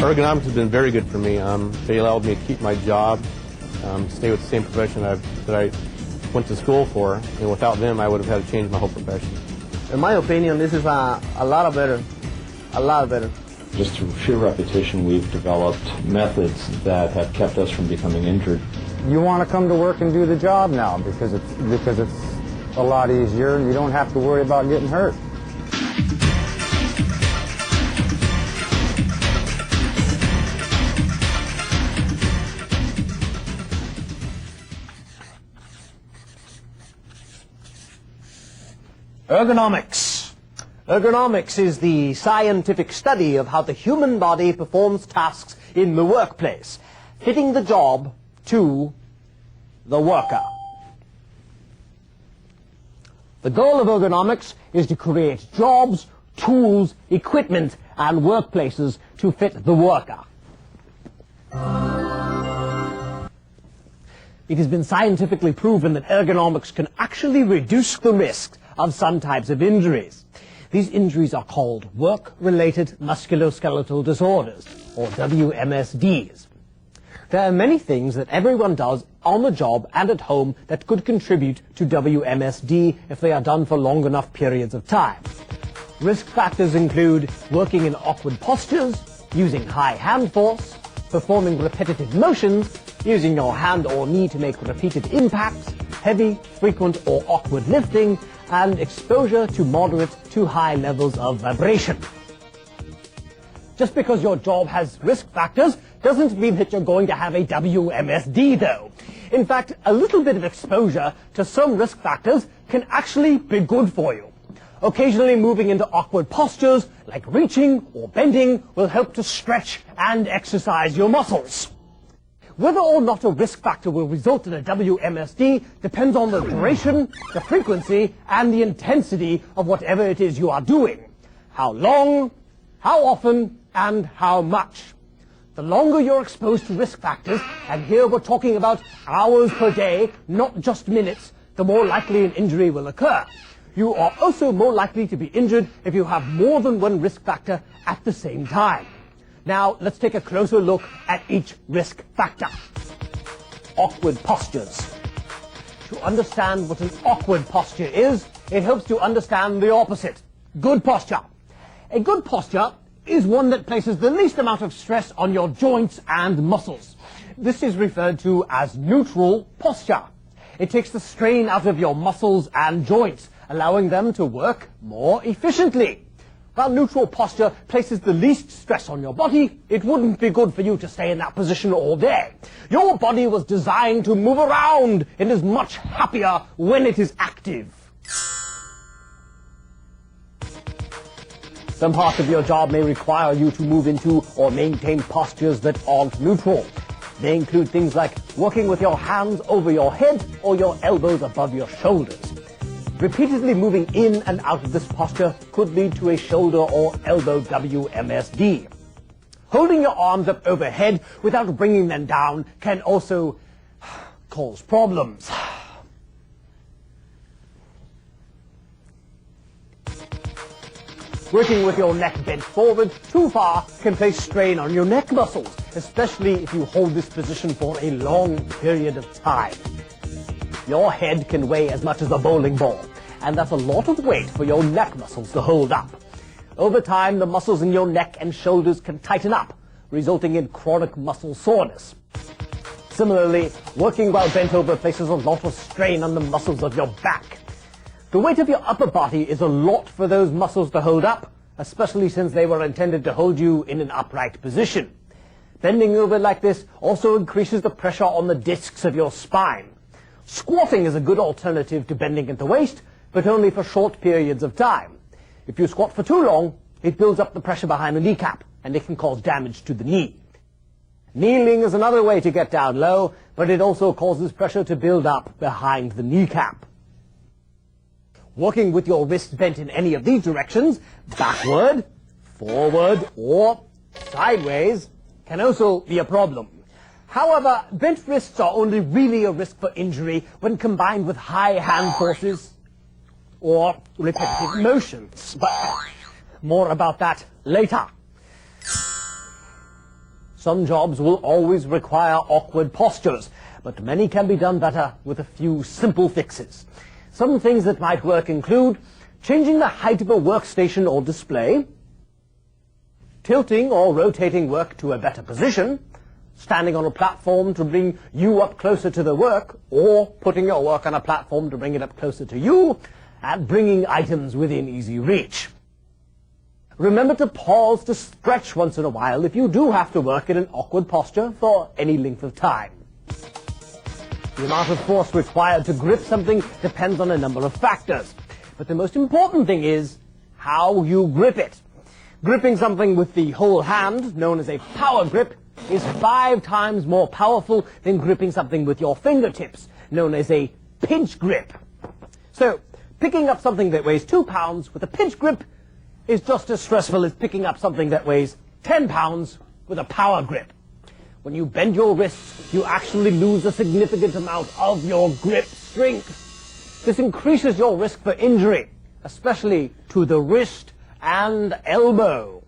Ergonomics has been very good for me. They allowed me to keep my job, stay with the same profession that I went to school for, and without them I would have had to change my whole profession. In my opinion, this is a lot better. A lot better. Just through sheer repetition, we've developed methods that have kept us from becoming injured. You want to come to work and do the job now because it's a lot easier and you don't have to worry about getting hurt. Ergonomics. Ergonomics is the scientific study of how the human body performs tasks in the workplace, fitting the job to the worker. The goal of ergonomics is to create jobs, tools, equipment, and workplaces to fit the worker. It has been scientifically proven that ergonomics can actually reduce the risk of some types of injuries. These injuries are called work-related musculoskeletal disorders, or WMSDs. There are many things that everyone does on the job and at home that could contribute to WMSD if they are done for long enough periods of time. Risk factors include working in awkward postures, using high hand force, performing repetitive motions, using your hand or knee to make repeated impacts, heavy, frequent or awkward lifting, and exposure to moderate to high levels of vibration. Just because your job has risk factors doesn't mean that you're going to have a WMSD though. In fact, a little bit of exposure to some risk factors can actually be good for you. Occasionally moving into awkward postures, like reaching or bending, will help to stretch and exercise your muscles. Whether or not a risk factor will result in a WMSD depends on the duration, the frequency, and the intensity of whatever it is you are doing. How long, how often, and how much. The longer you're exposed to risk factors, and here we're talking about hours per day, not just minutes, the more likely an injury will occur. You are also more likely to be injured if you have more than one risk factor at the same time. Now, let's take a closer look at each risk factor. Awkward postures. To understand what an awkward posture is, it helps to understand the opposite. Good posture. A good posture is one that places the least amount of stress on your joints and muscles. This is referred to as neutral posture. It takes the strain out of your muscles and joints, allowing them to work more efficiently. While neutral posture places the least stress on your body, it wouldn't be good for you to stay in that position all day. Your body was designed to move around and is much happier when it is active. Some parts of your job may require you to move into or maintain postures that aren't neutral. They include things like working with your hands over your head or your elbows above your shoulders. Repeatedly moving in and out of this posture could lead to a shoulder or elbow WMSD. Holding your arms up overhead without bringing them down can also cause problems. Working with your neck bent forward too far can place strain on your neck muscles, especially if you hold this position for a long period of time. Your head can weigh as much as a bowling ball, and that's a lot of weight for your neck muscles to hold up. Over time, the muscles in your neck and shoulders can tighten up, resulting in chronic muscle soreness. Similarly, working while bent over places a lot of strain on the muscles of your back. The weight of your upper body is a lot for those muscles to hold up, especially since they were intended to hold you in an upright position. Bending over like this also increases the pressure on the discs of your spine. Squatting is a good alternative to bending at the waist, but only for short periods of time. If you squat for too long, it builds up the pressure behind the kneecap, and it can cause damage to the knee. Kneeling is another way to get down low, but it also causes pressure to build up behind the kneecap. Working with your wrist bent in any of these directions, backward, forward, or sideways, can also be a problem. However, bent wrists are only really a risk for injury when combined with high hand forces or repetitive motions. But more about that later. Some jobs will always require awkward postures, but many can be done better with a few simple fixes. Some things that might work include changing the height of a workstation or display, tilting or rotating work to a better position, standing on a platform to bring you up closer to the work, or putting your work on a platform to bring it up closer to you, and bringing items within easy reach. Remember to pause to stretch once in a while if you do have to work in an awkward posture for any length of time. The amount of force required to grip something depends on a number of factors, but the most important thing is how you grip it. Gripping something with the whole hand, known as a power grip, is 5 times more powerful than gripping something with your fingertips, known as a pinch grip. So, picking up something that weighs 2 pounds with a pinch grip is just as stressful as picking up something that weighs 10 pounds with a power grip. When you bend your wrists, you actually lose a significant amount of your grip strength. This increases your risk for injury, especially to the wrist and elbow.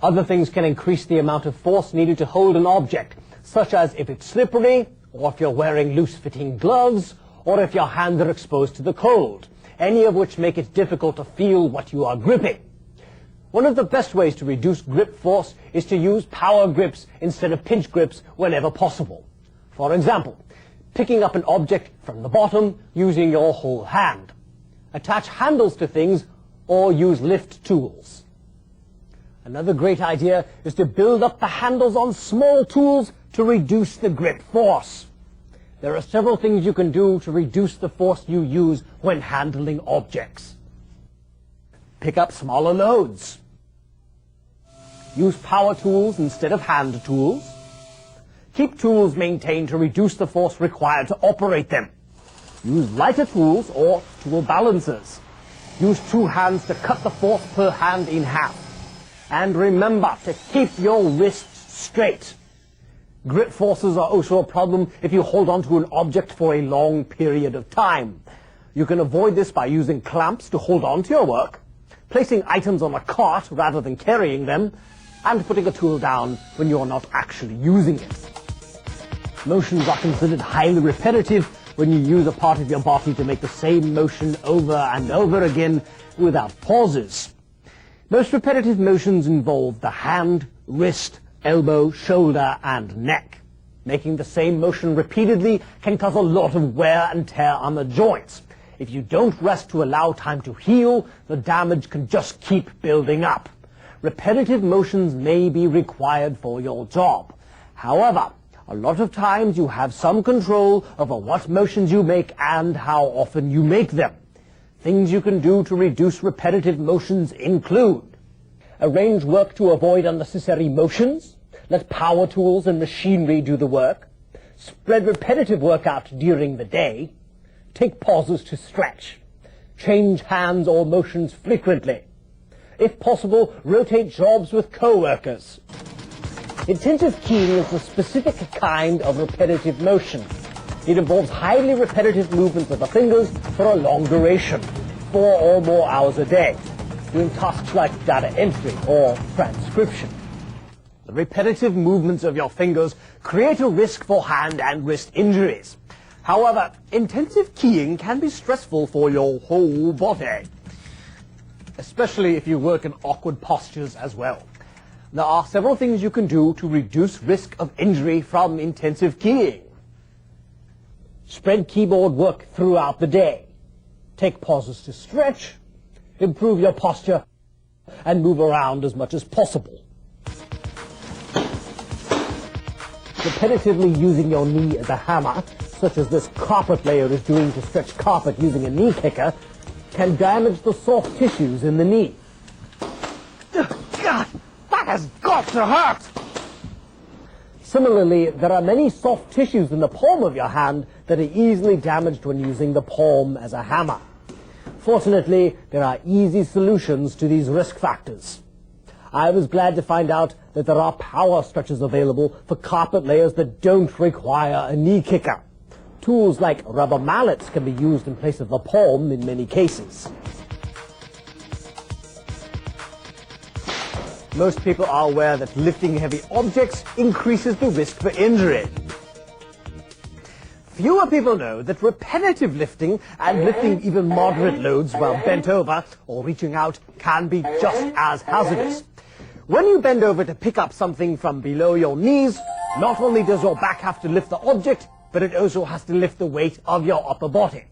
Other things can increase the amount of force needed to hold an object, such as if it's slippery, or if you're wearing loose-fitting gloves, or if your hands are exposed to the cold, any of which make it difficult to feel what you are gripping. One of the best ways to reduce grip force is to use power grips instead of pinch grips whenever possible. For example, picking up an object from the bottom using your whole hand. Attach handles to things or use lift tools. Another great idea is to build up the handles on small tools to reduce the grip force. There are several things you can do to reduce the force you use when handling objects. Pick up smaller loads. Use power tools instead of hand tools. Keep tools maintained to reduce the force required to operate them. Use lighter tools or tool balancers. Use 2 hands to cut the force per hand in half. And remember to keep your wrists straight. Grip forces are also a problem if you hold onto an object for a long period of time. You can avoid this by using clamps to hold on to your work, placing items on a cart rather than carrying them, and putting a tool down when you are not actually using it. Motions are considered highly repetitive when you use a part of your body to make the same motion over and over again without pauses. Most repetitive motions involve the hand, wrist, elbow, shoulder, and neck. Making the same motion repeatedly can cause a lot of wear and tear on the joints. If you don't rest to allow time to heal, the damage can just keep building up. Repetitive motions may be required for your job. However, a lot of times you have some control over what motions you make and how often you make them. Things you can do to reduce repetitive motions include: arrange work to avoid unnecessary motions, let power tools and machinery do the work, spread repetitive work out during the day, take pauses to stretch, change hands or motions frequently. If possible, rotate jobs with co-workers. Intensive keying is a specific kind of repetitive motion. It involves highly repetitive movements of the fingers for a long duration, 4 or more hours a day, doing tasks like data entry or transcription. The repetitive movements of your fingers create a risk for hand and wrist injuries. However, intensive keying can be stressful for your whole body, especially if you work in awkward postures as well. There are several things you can do to reduce risk of injury from intensive keying. Spread keyboard work throughout the day. Take pauses to stretch, improve your posture, and move around as much as possible. Repetitively using your knee as a hammer, such as this carpet layer is doing to stretch carpet using a knee kicker, can damage the soft tissues in the knee. God, that has got to hurt! Similarly, there are many soft tissues in the palm of your hand that are easily damaged when using the palm as a hammer. Fortunately, there are easy solutions to these risk factors. I was glad to find out that there are power stretchers available for carpet layers that don't require a knee kicker. Tools like rubber mallets can be used in place of the palm in many cases. Most people are aware that lifting heavy objects increases the risk for injury. Fewer people know that repetitive lifting and lifting even moderate loads while bent over or reaching out can be just as hazardous. When you bend over to pick up something from below your knees, not only does your back have to lift the object, but it also has to lift the weight of your upper body.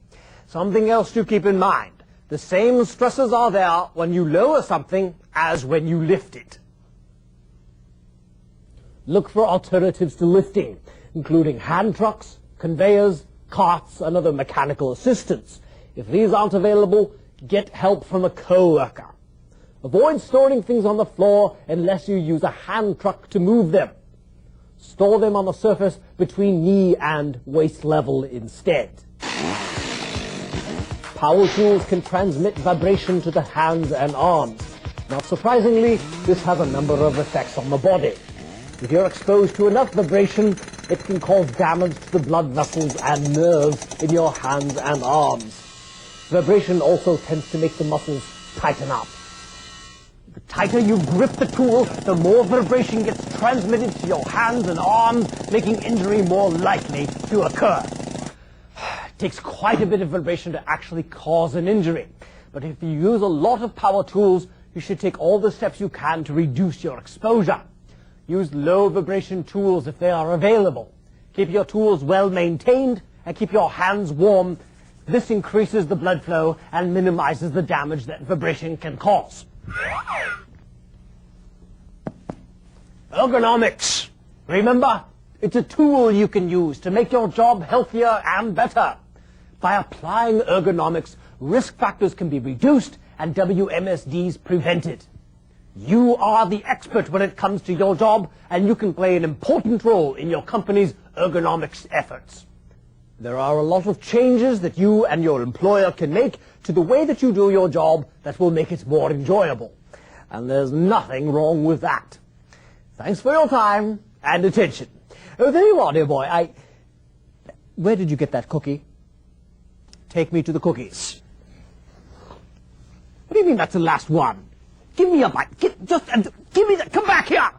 Something else to keep in mind. The same stresses are there when you lower something as when you lift it. Look for alternatives to lifting, including hand trucks, conveyors, carts, and other mechanical assistance. If these aren't available, get help from a co-worker. Avoid storing things on the floor unless you use a hand truck to move them. Store them on the surface between knee and waist level instead. Power tools can transmit vibration to the hands and arms. Not surprisingly, this has a number of effects on the body. If you're exposed to enough vibration, it can cause damage to the blood vessels and nerves in your hands and arms. Vibration also tends to make the muscles tighten up. The tighter you grip the tool, the more vibration gets transmitted to your hands and arms, making injury more likely to occur. It takes quite a bit of vibration to actually cause an injury. But if you use a lot of power tools, you should take all the steps you can to reduce your exposure. Use low vibration tools if they are available. Keep your tools well maintained and keep your hands warm. This increases the blood flow and minimizes the damage that vibration can cause. Ergonomics. Remember, it's a tool you can use to make your job healthier and better. By applying ergonomics, risk factors can be reduced and WMSDs prevented. You are the expert when it comes to your job, and you can play an important role in your company's ergonomics efforts. There are a lot of changes that you and your employer can make to the way that you do your job that will make it more enjoyable. And there's nothing wrong with that. Thanks for your time and attention. Oh, there you are, dear boy. Where did you get that cookie? Take me to the cookies. What do you mean that's the last one? Give me a bite. Give me that. Come back here.